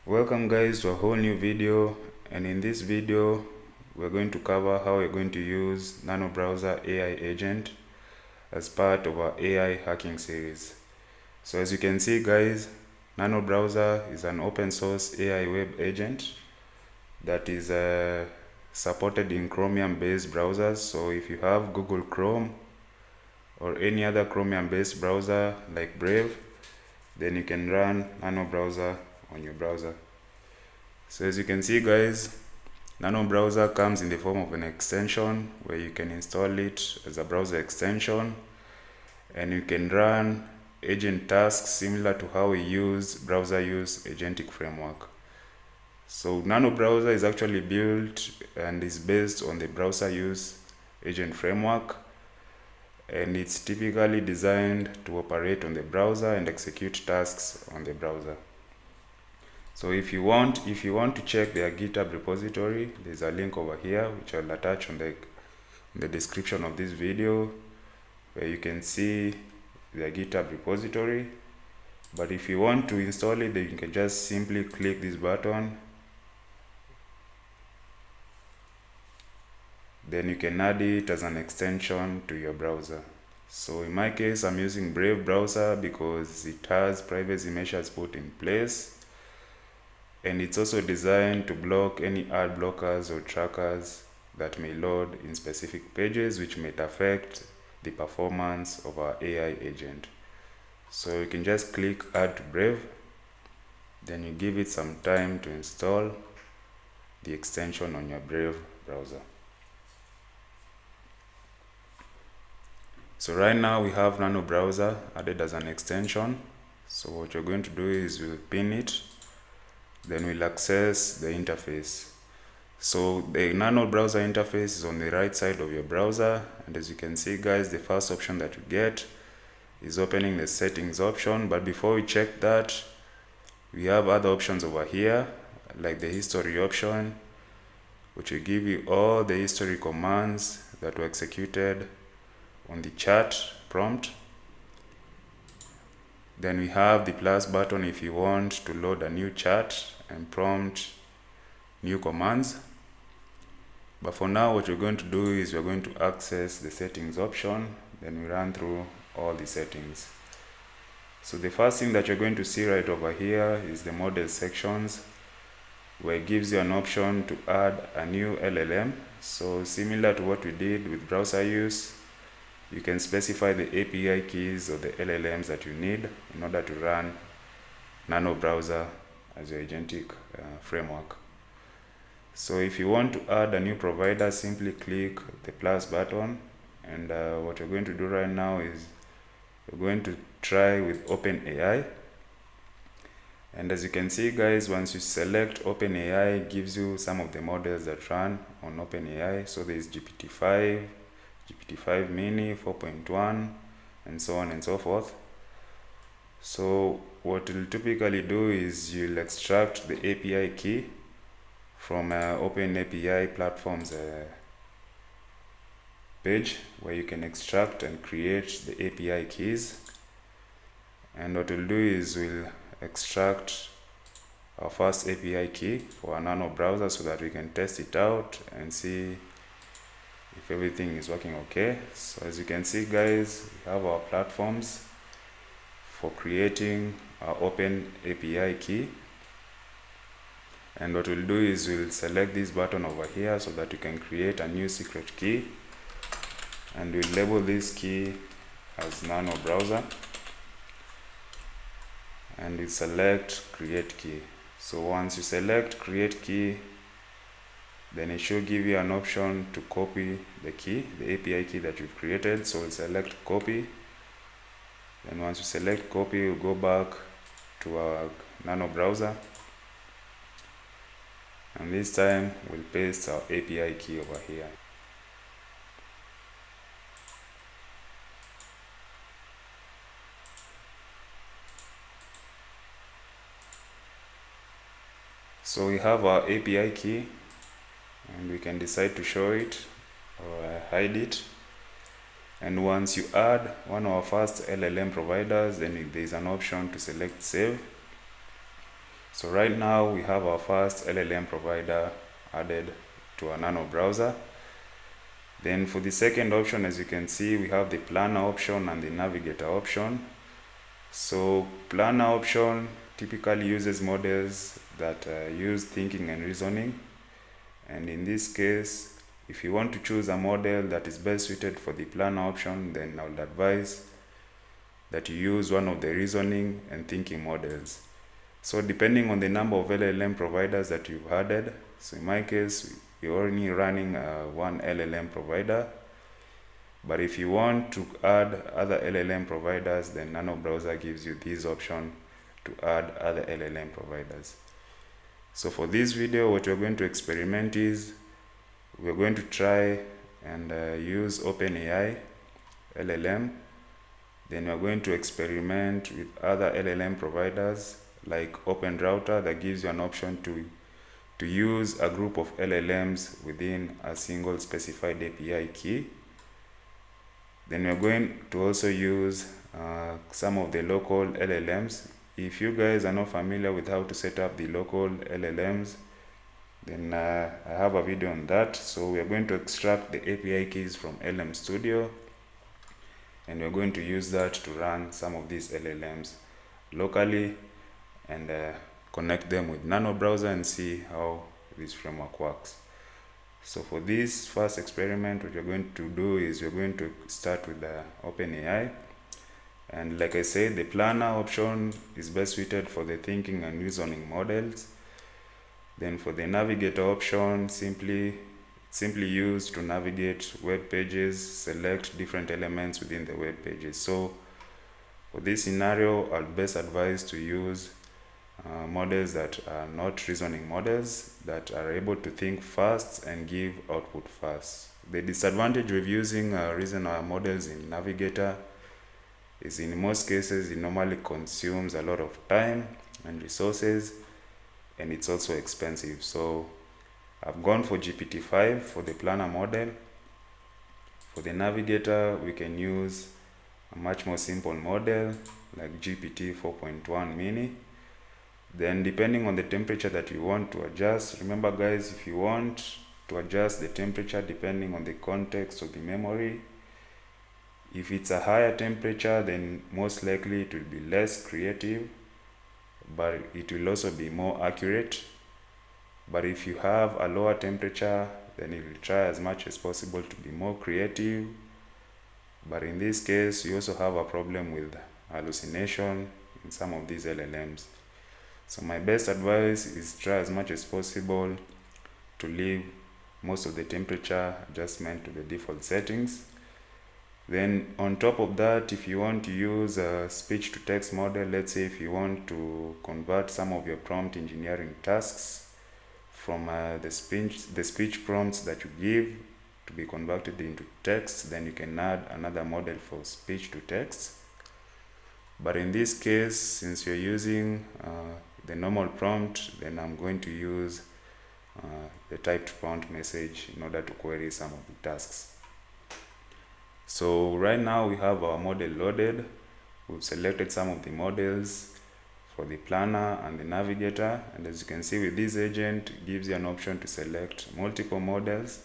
Welcome guys to a whole new video, and in this video we're going to cover how we're going to use NanoBrowser AI agent as part of our AI hacking series. So as you can see guys, NanoBrowser is an open source AI web agent that is supported in Chromium based browsers. So if you have Google Chrome or any other Chromium based browser like Brave, then you can run NanoBrowser on your browser. So as you can see guys, NanoBrowser comes in the form of an extension where you can install it as a browser extension, and you can run agent tasks similar to how we use browser use agentic framework. So NanoBrowser is actually built and is based on the browser use agent framework, and it's typically designed to operate on the browser and execute tasks on the browser. So if you want to check their GitHub repository, there's a link over here which I'll attach on the description of this video, where you can see their GitHub repository. But if you want to install it, then you can just simply click this button. Then you can add it as an extension to your browser. So in my case, I'm using Brave browser because it has privacy measures put in place, and it's also designed to block any ad blockers or trackers that may load in specific pages, which may affect the performance of our AI agent. So you can just click add to Brave, then you give it some time to install the extension on your Brave browser. So right now we have NanoBrowser added as an extension. So what you're going to do is we'll pin it, then we'll access the interface. So the NanoBrowser interface is on the right side of your browser, and as you can see guys, the first option that you get is opening the settings option. But before we check that, we have other options over here, like the history option, which will give you all the history commands that were executed on the chat prompt. Then we have the plus button if you want to load a new chat and prompt new commands. But for now, what we're going to do is we're going to access the settings option, then we run through all the settings. So the first thing that you're going to see right over here is the model sections, where it gives you an option to add a new LLM. So similar to what we did with browser use, you can specify the API keys or the LLMs that you need in order to run NanoBrowser as your agentic framework. So if you want to add a new provider, simply click the plus button, and what we're going to do right now is we're going to try with OpenAI. And as you can see guys, once you select OpenAI, it gives you some of the models that run on OpenAI. So there's GPT-5, GPT-5 mini, 4.1, and so on and so forth. So what you'll typically do is you'll extract the API key from OpenAPI platform's page, where you can extract and create the API keys. And what we'll do is we'll extract our first API key for our NanoBrowser so that we can test it out and see if everything is working okay. So as you can see guys, we have our platforms for creating our OpenAPI key. And what we'll do is we'll select this button over here so that you can create a new secret key, and we'll label this key as NanoBrowser, and we select create key. So once you select create key, then it should give you an option to copy the key, the API key that you've created. So we'll select copy. Then once you select copy, we'll go back to our NanoBrowser, and this time we'll paste our API key over here. So we have our API key, and we can decide to show it or hide it. And once you add one of our first LLM providers, then there is an option to select save. So right now we have our first LLM provider added to our Nano browser. Then for the second option, as you can see, we have the planner option and the navigator option. So planner option typically uses models that use thinking and reasoning. And in this case, if you want to choose a model that is best suited for the planner option, then I would advise that you use one of the reasoning and thinking models. So depending on the number of LLM providers that you've added, so in my case, we're only running one LLM provider. But if you want to add other LLM providers, then NanoBrowser gives you this option to add other LLM providers. So for this video, what we're going to experiment is, we're going to try and use OpenAI LLM. Then we're going to experiment with other LLM providers like OpenRouter that gives you an option to use a group of LLMs within a single specified API key. Then we're going to also use some of the local LLMs. If you guys are not familiar with how to set up the local LLMs, then I have a video on that. So we're going to extract the API keys from LM Studio, and we're going to use that to run some of these LLMs locally and connect them with NanoBrowser and see how this framework works. So for this first experiment, what we're going to do is we're going to start with the OpenAI. And like I said, the planner option is best suited for the thinking and reasoning models. Then for the navigator option, simply used to navigate web pages, select different elements within the web pages. So for this scenario, I'll best advise to use models that are not reasoning models, that are able to think fast and give output fast. The disadvantage with using reasoner models in Navigator is, in most cases, it normally consumes a lot of time and resources, and it's also expensive. So I've gone for GPT-5 for the planner model. For the navigator, we can use a much more simple model like GPT 4.1 mini. Then depending on the temperature that you want to adjust, remember guys, if you want to adjust the temperature depending on the context of the memory, if it's a higher temperature, then most likely it will be less creative, but it will also be more accurate. But if you have a lower temperature, then it will try as much as possible to be more creative. But in this case, you also have a problem with hallucination in some of these LLMs. So my best advice is try as much as possible to leave most of the temperature adjustment to the default settings. Then on top of that, if you want to use a speech to text model, let's say if you want to convert some of your prompt engineering tasks from the speech prompts that you give to be converted into text, then you can add another model for speech to text. But in this case, since you're using the normal prompt, then I'm going to use the typed prompt message in order to query some of the tasks. So right now we have our model loaded. We've selected some of the models for the planner and the navigator, and as you can see with this agent, it gives you an option to select multiple models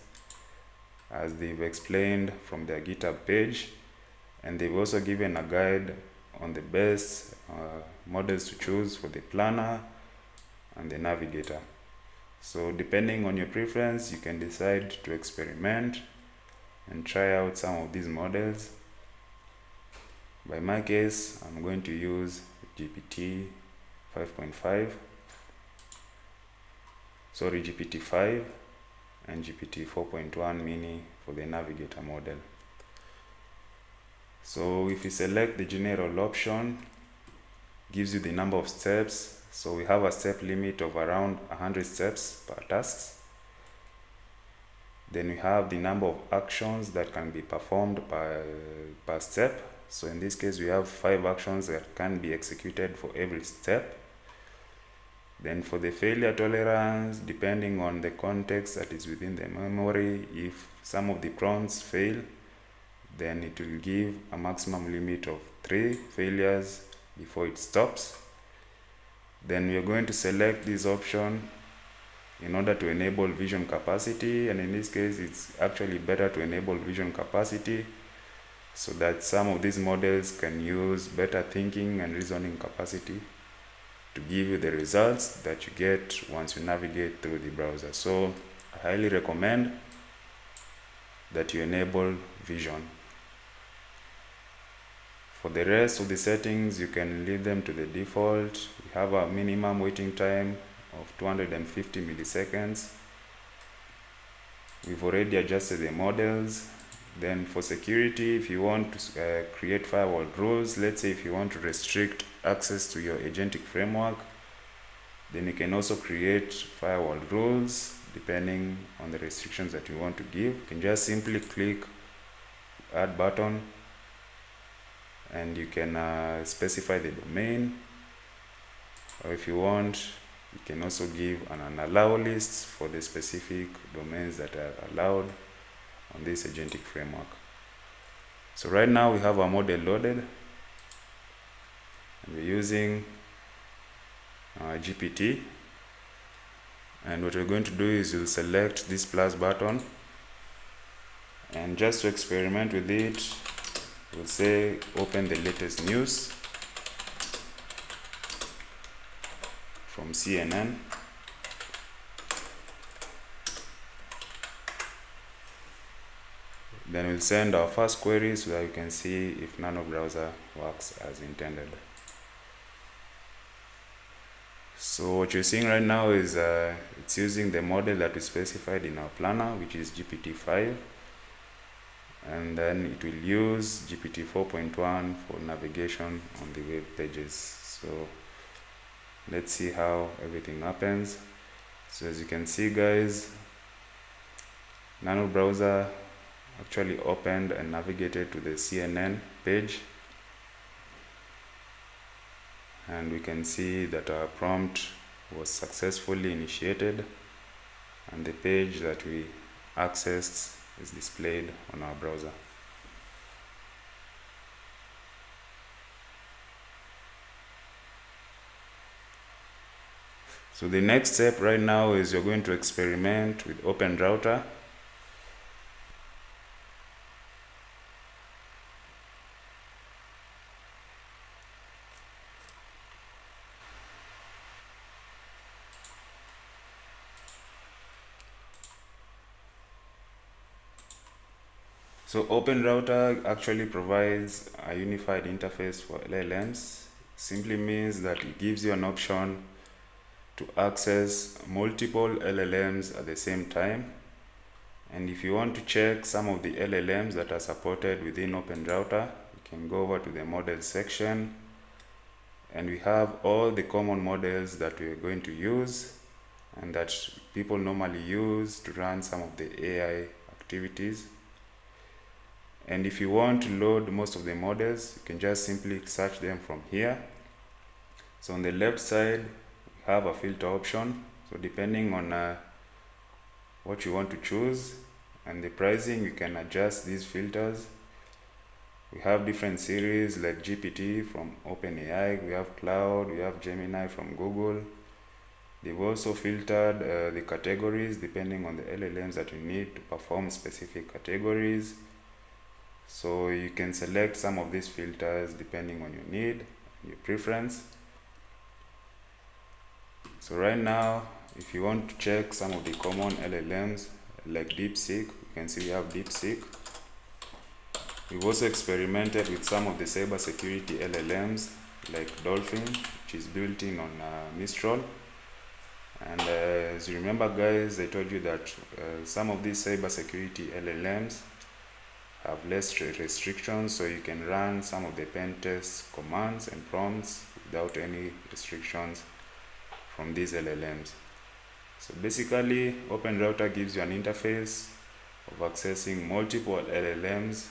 as they've explained from their GitHub page, and they've also given a guide on the best models to choose for the planner and the navigator. So depending on your preference, you can decide to experiment and try out some of these models. By my case, I'm going to use GPT 5.5, GPT-5 and GPT 4.1 mini for the navigator model. So if you select the general option, gives you the number of steps. So we have a step limit of around 100 steps per task. Then we have the number of actions that can be performed per step. So in this case, we have 5 actions that can be executed for every step. Then for the failure tolerance, depending on the context that is within the memory, if some of the prompts fail, then it will give a maximum limit of 3 failures before it stops. Then we are going to select this option in order to enable vision capacity, and in this case it's actually better to enable vision capacity so that some of these models can use better thinking and reasoning capacity to give you the results that you get once you navigate through the browser. So I highly recommend that you enable vision. For the rest of the settings, you can leave them to the default. We have a minimum waiting time of 250 milliseconds. We've already adjusted the models. Then for security, if you want to create firewall rules, let's say if you want to restrict access to your agentic framework, then you can also create firewall rules depending on the restrictions that you want to give. You can just simply click add button, and you can specify the domain, or if you want, you can also give an allow list for the specific domains that are allowed on this agentic framework. So right now we have our model loaded, and we're using GPT, and what we're going to do is you'll select this plus button, and just to experiment with it, we'll say open the latest news from CNN. Then we'll send our first query so that you can see if NanoBrowser works as intended. So what you're seeing right now is it's using the model that we specified in our planner, which is GPT-5, and then it will use GPT 4.1 for navigation on the web pages. So let's see how everything happens. So as you can see, guys, NanoBrowser actually opened and navigated to the CNN page, and we can see that our prompt was successfully initiated, and the page that we accessed is displayed on our browser. So the next step right now is you're going to experiment with OpenRouter. So OpenRouter actually provides a unified interface for LLMs. Simply means that it gives you an option to access multiple LLMs at the same time. And if you want to check some of the LLMs that are supported within OpenRouter, you can go over to the model section, and we have all the common models that we're going to use and that people normally use to run some of the AI activities. And if you want to load most of the models, you can just simply search them from here. So on the left side, we have a filter option. So depending on what you want to choose and the pricing, you can adjust these filters. We have different series like GPT from OpenAI, we have Cloud, we have Gemini from Google. They've also filtered the categories depending on the LLMs that you need to perform specific categories. So you can select some of these filters depending on your need, your preference. So right now, if you want to check some of the common LLMs like DeepSeek, you can see we have DeepSeek. We've also experimented with some of the cybersecurity LLMs like Dolphin, which is built in on Mistral. And as you remember, guys, I told you that some of these cybersecurity LLMs have less restrictions, so you can run some of the pen test commands and prompts without any restrictions from these LLMs. So basically, OpenRouter gives you an interface of accessing multiple LLMs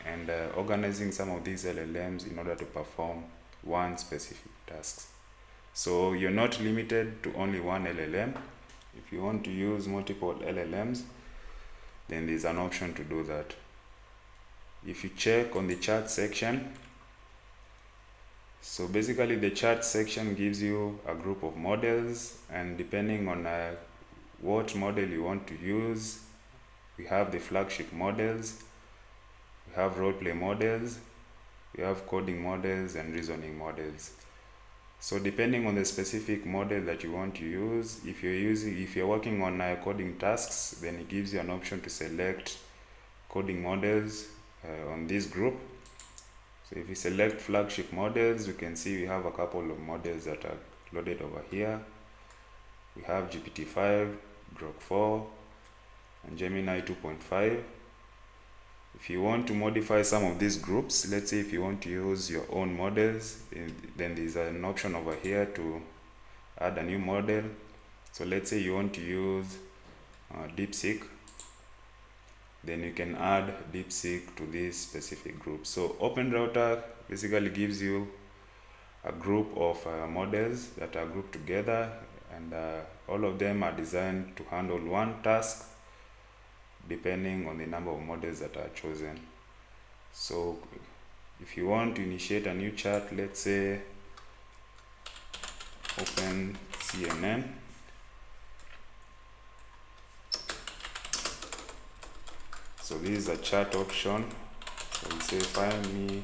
and organizing some of these LLMs in order to perform one specific task. So you're not limited to only one LLM. If you want to use multiple LLMs, then there's an option to do that. If you check on the chat section, So basically the chat section gives you a group of models, and depending on what model you want to use, we have the flagship models, we have roleplay models, we have coding models and reasoning models. So depending on the specific model that you want to use, if you're working on coding tasks, then it gives you an option to select coding models on this group. So if you select flagship models, you can see we have a couple of models that are loaded over here. We have GPT-5, Grok 4, and Gemini 2.5. If you want to modify some of these groups, let's say if you want to use your own models, then there's an option over here to add a new model. So let's say you want to use DeepSeek, then you can add DeepSeek to this specific group. So OpenRouter basically gives you a group of models that are grouped together, and all of them are designed to handle one task depending on the number of models that are chosen. So if you want to initiate a new chat, let's say open CNN, so this is a chat option. So we say find me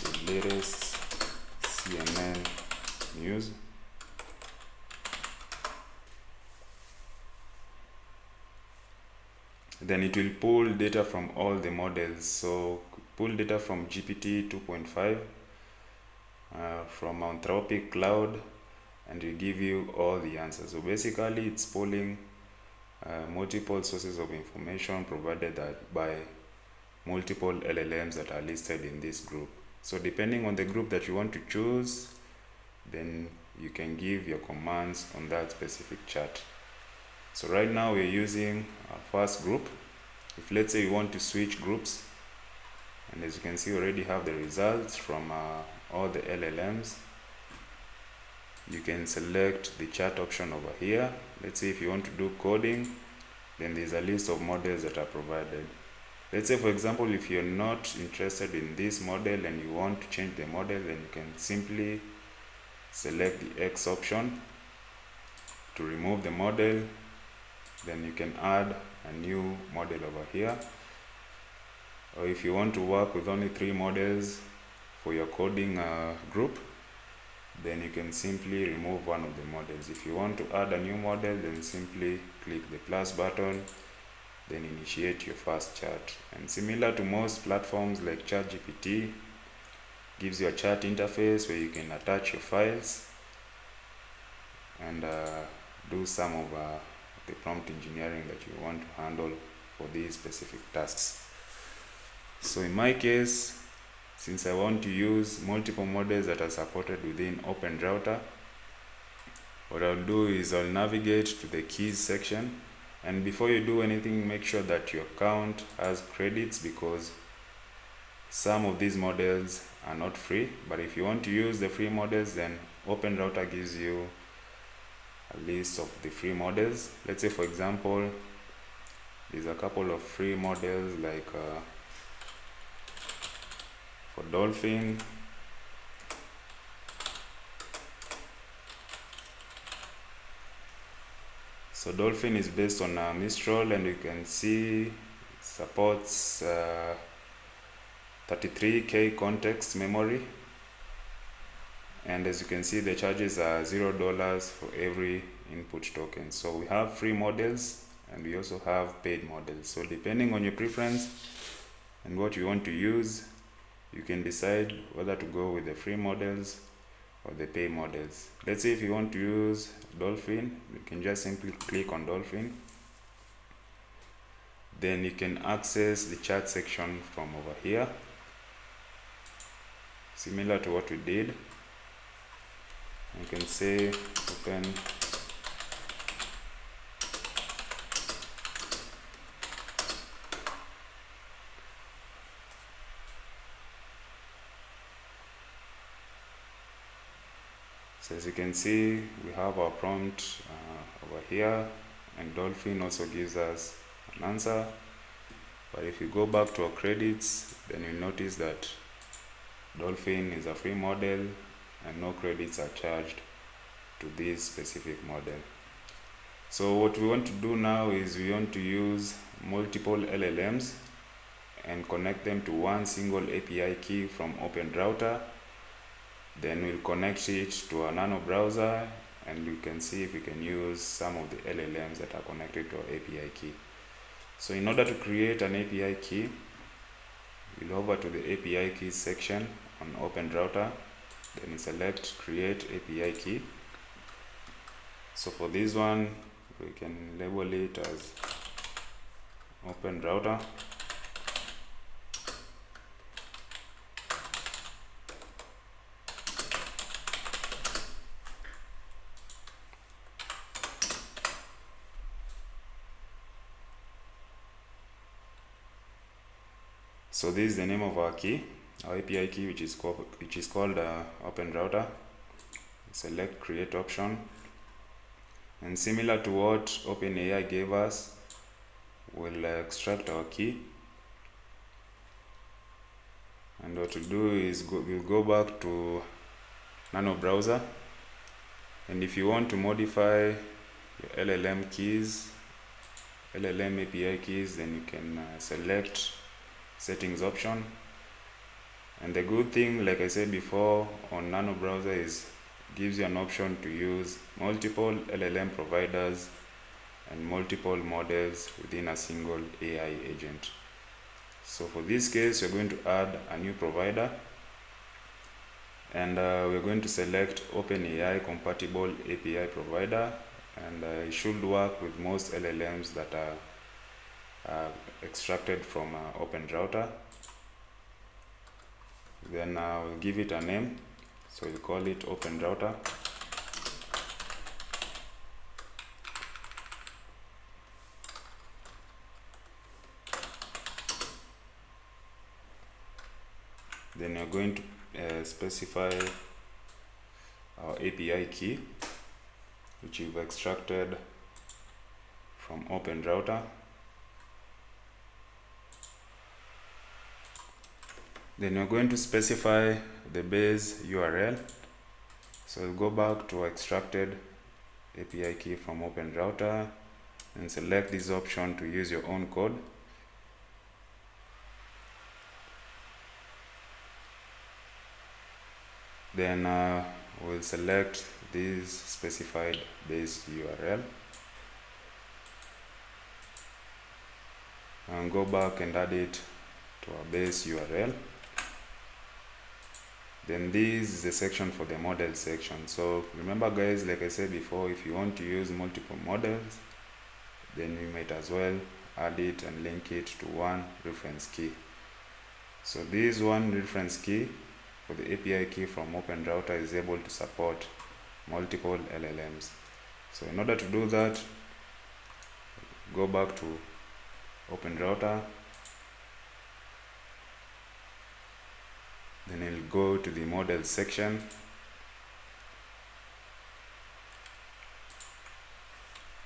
the latest CNN news. Then it will pull data from all the models. So pull data from GPT 2.5, from Anthropic Claude, and will give you all the answers. So basically it's pulling multiple sources of information provided by multiple LLMs that are listed in this group. So depending on the group that you want to choose, then you can give your commands on that specific chat. So right now we're using our first group. If let's say you want to switch groups, and as you can see we already have the results from all the LLMs, you can select the chat option over here. Let's say if you want to do coding, then there's a list of models that are provided. Let's say for example if you're not interested in this model and you want to change the model, then you can simply select the X option to remove the model. Then you can add a new model over here. Or if you want to work with only 3 models for your coding group, then you can simply remove one of the models. If you want to add a new model, then simply click the plus button, then initiate your first chat. And similar to most platforms like ChatGPT, gives you a chat interface where you can attach your files and do some of the prompt engineering that you want to handle for these specific tasks. So in my case, since I want to use multiple models that are supported within OpenRouter, what I'll do is I'll navigate to the keys section, and before you do anything, make sure that your account has credits, because some of these models are not free. But if you want to use the free models, then OpenRouter gives you a list of the free models. Let's say for example there's a couple of free models like for Dolphin, so Dolphin is based on Mistral, and you can see it supports 33K context memory, and as you can see the charges are $0 for every input token. So we have free models and we also have paid models. So depending on your preference and what you want to use, you can decide whether to go with the free models or the paid models. Let's say if you want to use Dolphin, you can just simply click on Dolphin. Then you can access the chat section from over here, similar to what we did. You can say open So as you can see, we have our prompt over here, and Dolphin also gives us an answer. But if you go back to our credits, then you notice that Dolphin is a free model and no credits are charged to this specific model. So what we want to do now is we want to use multiple LLMs and connect them to one single API key from OpenRouter. Then we'll connect it to our NanoBrowser, and we can see if we can use some of the LLMs that are connected to our API key. So in order to create an API key, we'll over to the API keys section on OpenRouter, then select create API key. So for this one, we can label it as OpenRouter. So this is the name of our key, our API key, which is called OpenRouter. Select create option, and similar to what OpenAI gave us, we'll extract our key. And what we'll do is we'll go back to NanoBrowser, and if you want to modify your LLM keys, LLM API keys, then you can select settings option. And the good thing, like I said before, on NanoBrowser is gives you an option to use multiple LLM providers and multiple models within a single AI agent. So for this case, we're going to add a new provider, and we're going to select OpenAI-compatible API provider, and it should work with most LLMs that are extracted from OpenRouter. Then we'll give it a name, so we'll call it OpenRouter. Then you're going to specify our API key, which you've extracted from OpenRouter. Then you're going to specify the base URL. So we'll go back to extracted API key from OpenRouter and select this option to use your own code. Then we'll select this specified base URL and go back and add it to our base URL. Then this is the section for the model section. So remember guys, like I said before, if you want to use multiple models, then we might as well add it and link it to one reference key. So this one reference key for the API key from OpenRouter is able to support multiple LLMs. So in order to do that, go back to OpenRouter, then you'll go to the model section,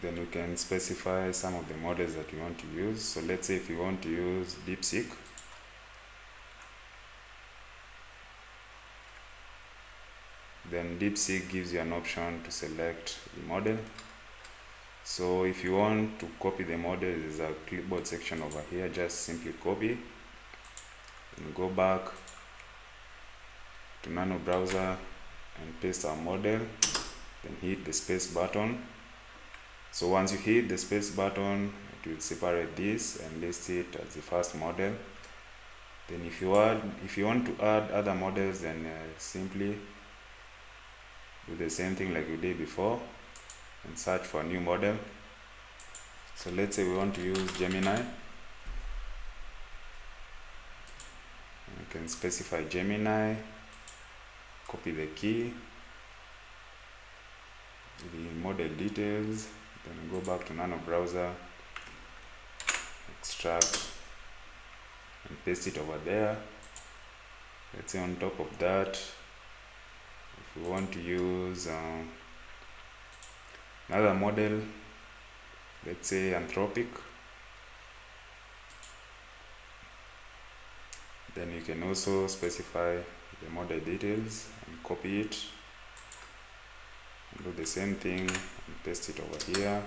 then you can specify some of the models that you want to use. So let's say if you want to use DeepSeek, then DeepSeek gives you an option to select the model. So if you want to copy the model, there's a clipboard section over here. Just simply copy and go back to NanoBrowser and paste our model, then hit the space button. So once you hit the space button, it will separate this and list it as the first model. Then if you want to add other models, then simply do the same thing like we did before and search for a new model. So let's say we want to use Gemini. You can specify Gemini, copy the key, the model details, then go back to NanoBrowser, extract and paste it over there. Let's say on top of that, if we want to use another model, let's say Anthropic, then you can also specify the model details and copy it, and do the same thing and paste it over here.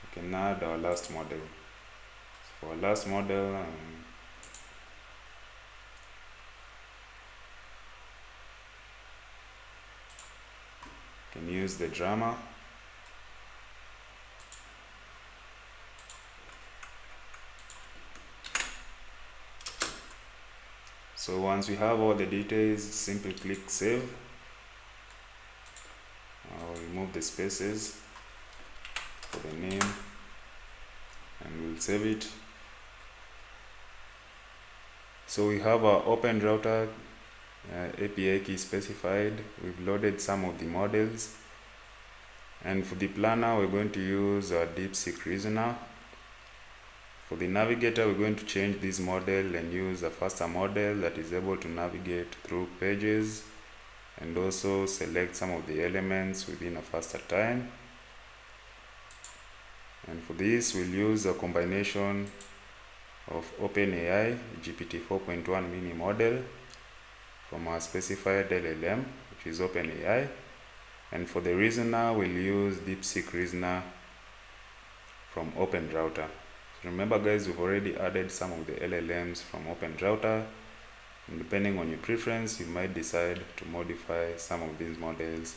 We can add our last model. So for our last model, can use the drama. So once we have all the details, simply click save. I'll remove the spaces for the name and we'll save it. So we have our OpenRouter API key specified. We've loaded some of the models, and for the planner we're going to use our DeepSeek reasoner. For the navigator, we're going to change this model and use a faster model that is able to navigate through pages and also select some of the elements within a faster time. And for this, we'll use a combination of OpenAI GPT 4.1 mini model from our specified LLM, which is OpenAI. And for the reasoner, we'll use DeepSeek reasoner from OpenRouter. So remember guys, we've already added some of the LLMs from OpenRouter, and depending on your preference, you might decide to modify some of these models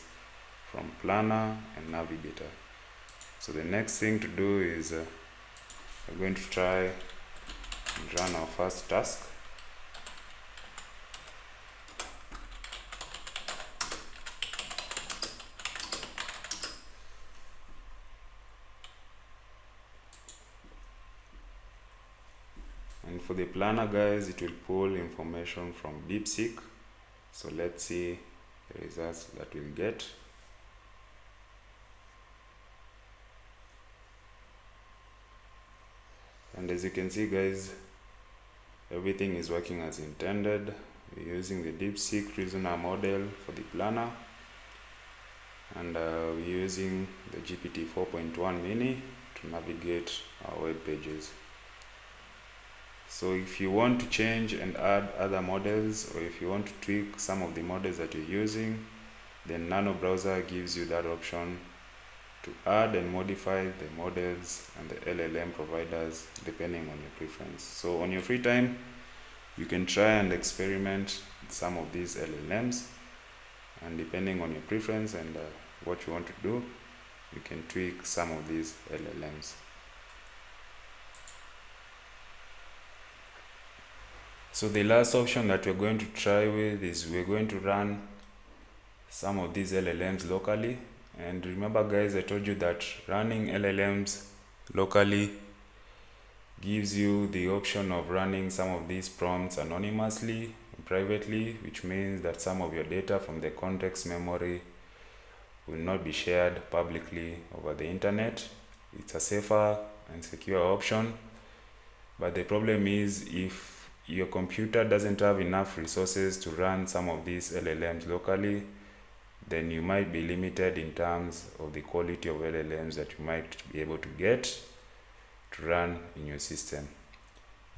from planner and navigator. So the next thing to do is we're going to try and run our first task. And for the planner guys, it will pull information from DeepSeek. So let's see the results that we'll get. And as you can see guys, everything is working as intended. We're using the DeepSeek reasoner model for the planner, and we're using the GPT 4.1 mini to navigate our web pages. So if you want to change and add other models, or if you want to tweak some of the models that you're using, then NanoBrowser gives you that option to add and modify the models and the LLM providers depending on your preference. So on your free time, you can try and experiment with some of these LLMs, and depending on your preference and what you want to do, you can tweak some of these LLMs. So the last option that we're going to try with is we're going to run some of these LLMs locally. And remember guys, I told you that running LLMs locally gives you the option of running some of these prompts anonymously and privately, which means that some of your data from the context memory will not be shared publicly over the internet. It's a safer and secure option, but the problem is if your computer doesn't have enough resources to run some of these LLMs locally, then you might be limited in terms of the quality of LLMs that you might be able to get to run in your system.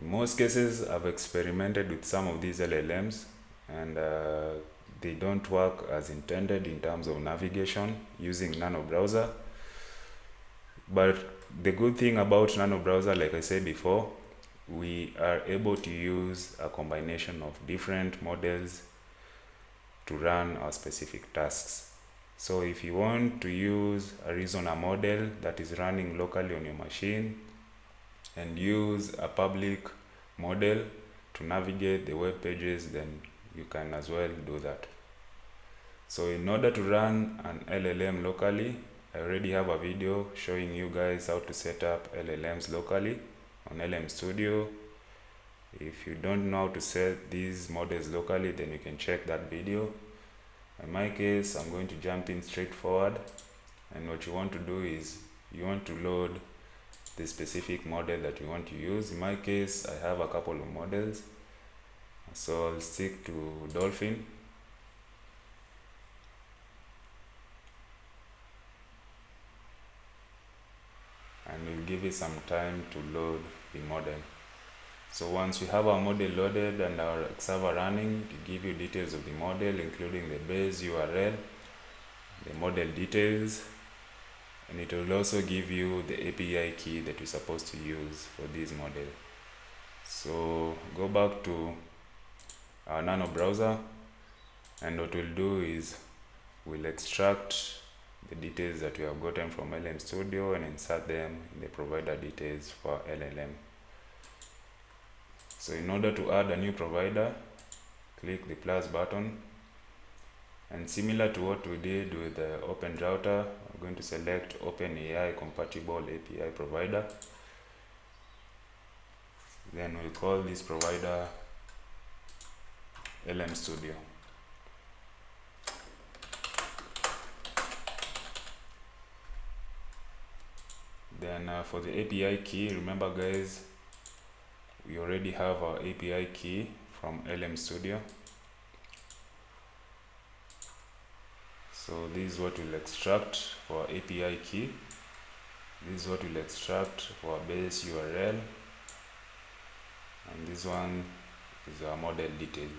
In most cases, I've experimented with some of these LLMs, and they don't work as intended in terms of navigation using NanoBrowser. But the good thing about NanoBrowser, like I said before, we are able to use a combination of different models to run our specific tasks. So if you want to use a reasoner model that is running locally on your machine and use a public model to navigate the web pages, then you can as well do that. So in order to run an LLM locally, I already have a video showing you guys how to set up LLMs locally on LM Studio. If you don't know how to set these models locally, then you can check that video. In my case, I'm going to jump in straightforward, and what you want to do is you want to load the specific model that you want to use. In my case, I have a couple of models, so I'll stick to Dolphin. And we'll give it some time to load the model. So once we have our model loaded and our server running, it give you details of the model, including the base URL, the model details, and it will also give you the API key that you're supposed to use for this model. So go back to our Nano browser, and what we'll do is we'll extract the details that we have gotten from LM Studio and insert them in the provider details for LLM. So in order to add a new provider, click the plus button, and similar to what we did with the OpenRouter, I'm going to select OpenAI-compatible API provider. Then we'll call this provider LM Studio. Then for the API key, remember guys, we already have our API key from LM Studio. So this is what we'll extract for our API key. This is what we'll extract for our base URL. And this one is our model detail.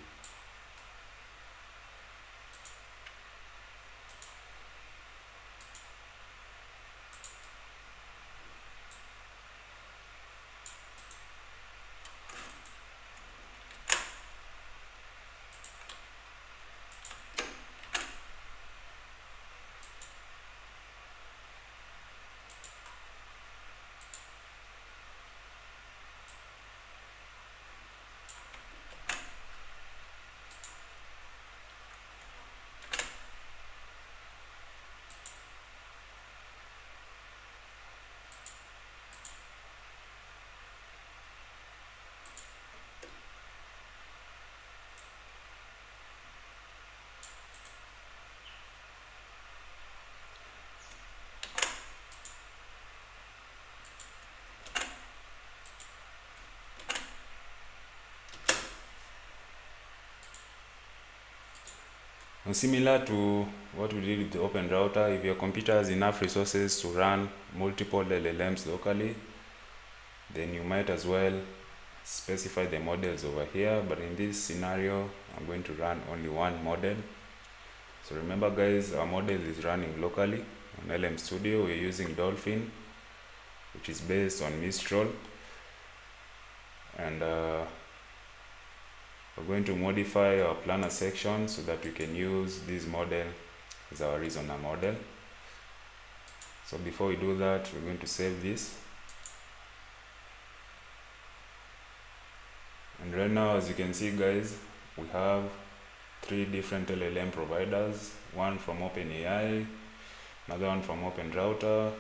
Now, similar to what we did with the OpenRouter, if your computer has enough resources to run multiple LLMs locally, then you might as well specify the models over here. But in this scenario, I'm going to run only one model. So remember guys, our model is running locally on LM Studio. We're using Dolphin, which is based on Mistral. And we're going to modify our planner section so that we can use this model as our reasoner model. So before we do that, we're going to save this. And right now, as you can see guys, we have 3 different LLM providers, one from OpenAI, another one from OpenRouter,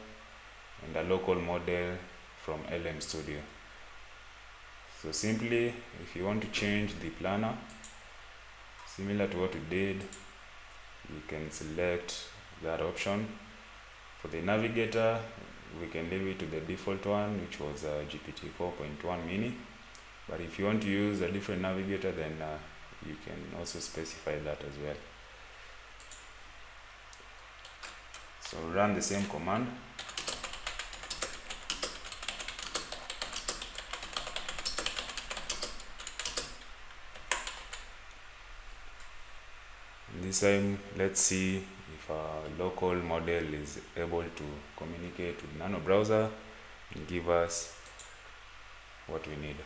and a local model from LM Studio. So simply, if you want to change the planner, similar to what we did, you can select that option. For the navigator, we can leave it to the default one, which was GPT 4.1 mini. But if you want to use a different navigator, then you can also specify that as well. So run the same command. This time, let's see if our local model is able to communicate with Nano browser and give us what we need.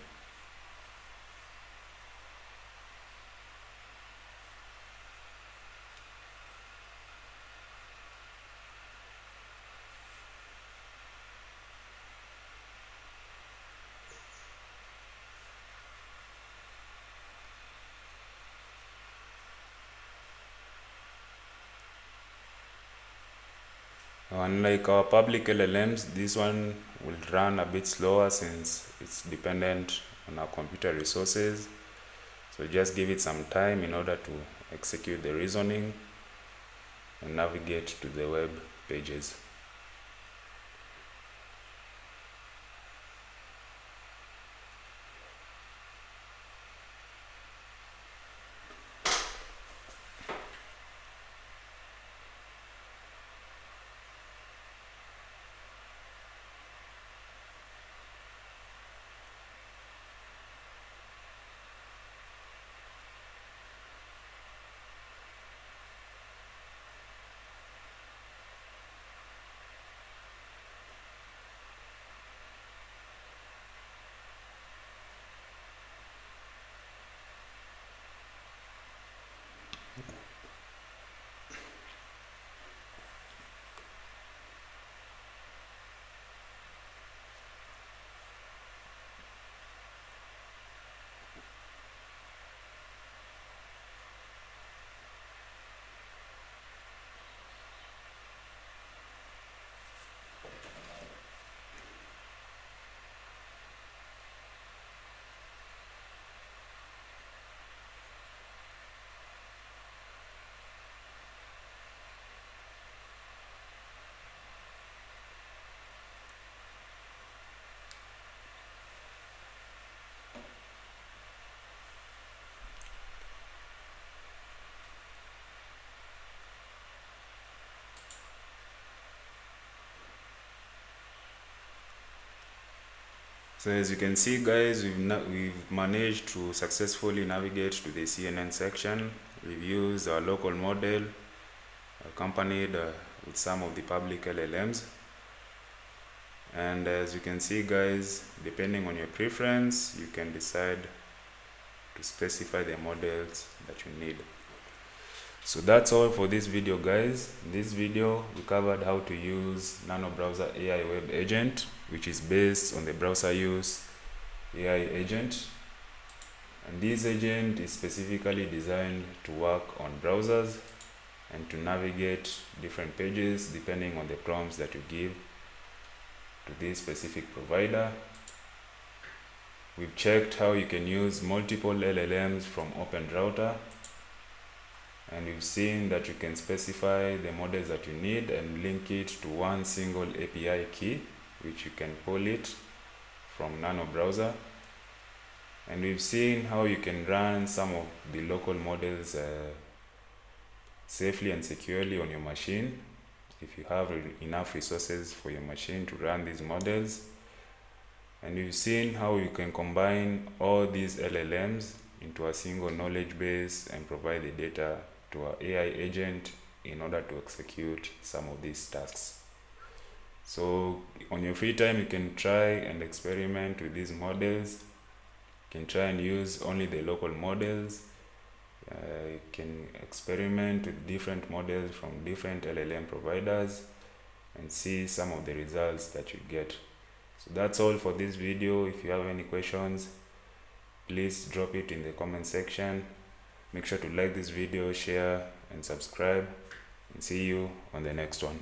Unlike our public LLMs, this one will run a bit slower since it's dependent on our computer resources. So just give it some time in order to execute the reasoning and navigate to the web pages. So as you can see guys, we've managed to successfully navigate to the CNN section. We've used our local model accompanied with some of the public LLMs. And as you can see guys, depending on your preference, you can decide to specify the models that you need. So that's all for this video guys. In this video we covered how to use NanoBrowser AI web agent, which is based on the browser use AI agent, and this agent is specifically designed to work on browsers and to navigate different pages depending on the prompts that you give to this specific provider. We've checked how you can use multiple LLMs from OpenRouter, and we've seen that you can specify the models that you need and link it to one single API key, which you can pull it from NanoBrowser. And we've seen how you can run some of the local models safely and securely on your machine if you have enough resources for your machine to run these models. And we've seen how you can combine all these LLMs into a single knowledge base and provide the data to our AI agent in order to execute some of these tasks. So on your free time, you can try and experiment with these models. You can try and use only the local models. You can experiment with different models from different LLM providers and see some of the results that you get. So that's all for this video. If you have any questions, please drop it in the comment section. Make sure to like this video, share and subscribe, and see you on the next one.